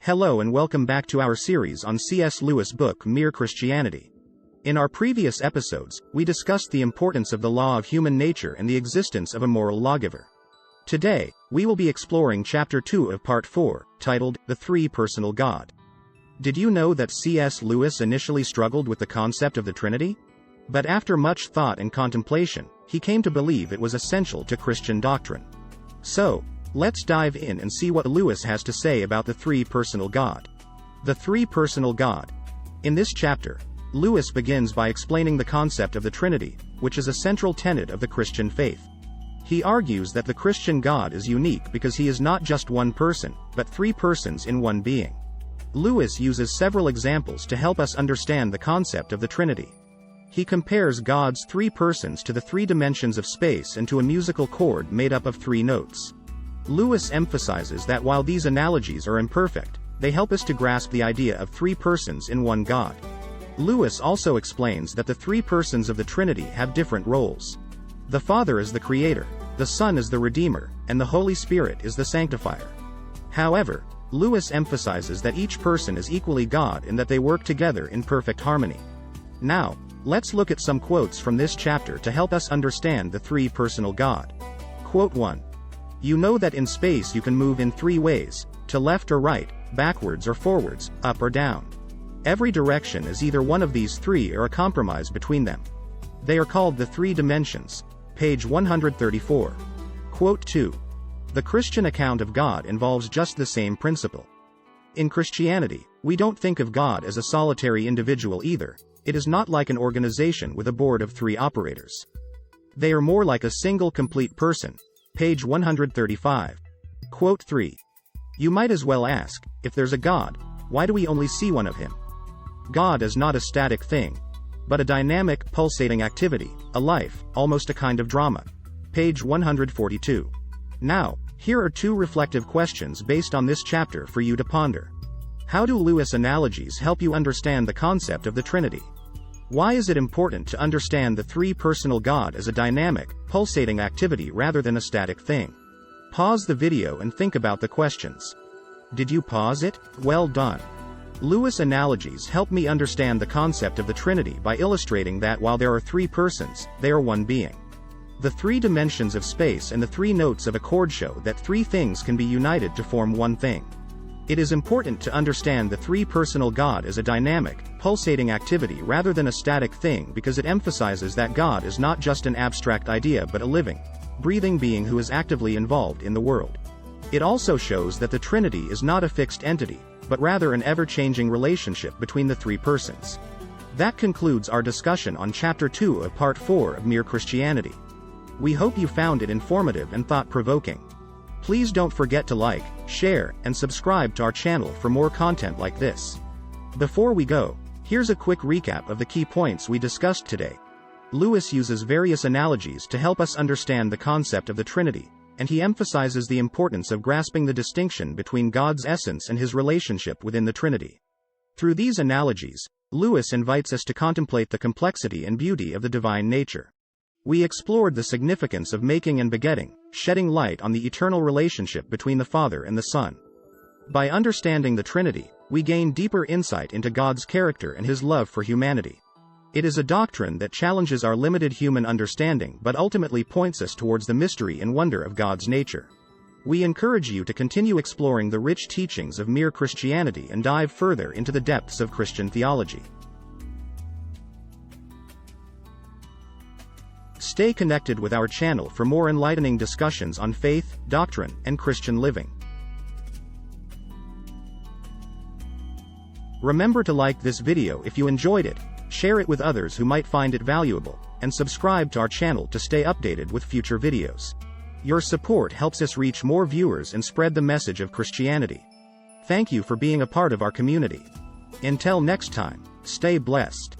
Hello and welcome back to our series on C.S. Lewis' book Mere Christianity. In our previous episodes, we discussed the importance of the law of human nature and the existence of a moral lawgiver. Today, we will be exploring Chapter 2 of Part 4, titled, The Three-Personal God. Did you know that C.S. Lewis initially struggled with the concept of the Trinity? But after much thought and contemplation, he came to believe it was essential to Christian doctrine. So, let's dive in and see what Lewis has to say about the three-personal God. The three-personal God. In this chapter, Lewis begins by explaining the concept of the Trinity, which is a central tenet of the Christian faith. He argues that the Christian God is unique because he is not just one person, but three persons in one being. Lewis uses several examples to help us understand the concept of the Trinity. He compares God's three persons to the three dimensions of space and to a musical chord made up of three notes. Lewis emphasizes that while these analogies are imperfect, they help us to grasp the idea of three persons in one God. Lewis also explains that the three persons of the Trinity have different roles. The Father is the Creator, the Son is the Redeemer, and the Holy Spirit is the Sanctifier. However, Lewis emphasizes that each person is equally God and that they work together in perfect harmony. Now, let's look at some quotes from this chapter to help us understand the three-personal God. Quote 1. You know that in space you can move in three ways, to left or right, backwards or forwards, up or down. Every direction is either one of these three or a compromise between them. They are called the three dimensions. Page 134. Quote 2. The Christian account of God involves just the same principle. In Christianity, we don't think of God as a solitary individual either. It is not like an organization with a board of three operators. They are more like a single complete person. Page 135. Quote 3. You might as well ask, if there's a God, why do we only see one of him? God is not a static thing, but a dynamic, pulsating activity, a life, almost a kind of drama. Page 142. Now, here are two reflective questions based on this chapter for you to ponder. How do Lewis' analogies help you understand the concept of the Trinity? Why is it important to understand the three-personal God as a dynamic, pulsating activity rather than a static thing? Pause the video and think about the questions. Did you pause it? Well done. Lewis' analogies help me understand the concept of the Trinity by illustrating that while there are three persons, they are one being. The three dimensions of space and the three notes of a chord show that three things can be united to form one thing. It is important to understand the three-personal God as a dynamic, pulsating activity rather than a static thing because it emphasizes that God is not just an abstract idea but a living, breathing being who is actively involved in the world. It also shows that the Trinity is not a fixed entity, but rather an ever-changing relationship between the three persons. That concludes our discussion on Chapter 2 of Part 4 of Mere Christianity. We hope you found it informative and thought-provoking. Please don't forget to like, share, and subscribe to our channel for more content like this. Before we go, here's a quick recap of the key points we discussed today. Lewis uses various analogies to help us understand the concept of the Trinity, and he emphasizes the importance of grasping the distinction between God's essence and his relationship within the Trinity. Through these analogies, Lewis invites us to contemplate the complexity and beauty of the divine nature. We explored the significance of making and begetting, shedding light on the eternal relationship between the Father and the Son. By understanding the Trinity, we gain deeper insight into God's character and his love for humanity. It is a doctrine that challenges our limited human understanding but ultimately points us towards the mystery and wonder of God's nature. We encourage you to continue exploring the rich teachings of Mere Christianity and dive further into the depths of Christian theology. Stay connected with our channel for more enlightening discussions on faith, doctrine, and Christian living. Remember to like this video if you enjoyed it, share it with others who might find it valuable, and subscribe to our channel to stay updated with future videos. Your support helps us reach more viewers and spread the message of Christianity. Thank you for being a part of our community. Until next time, stay blessed.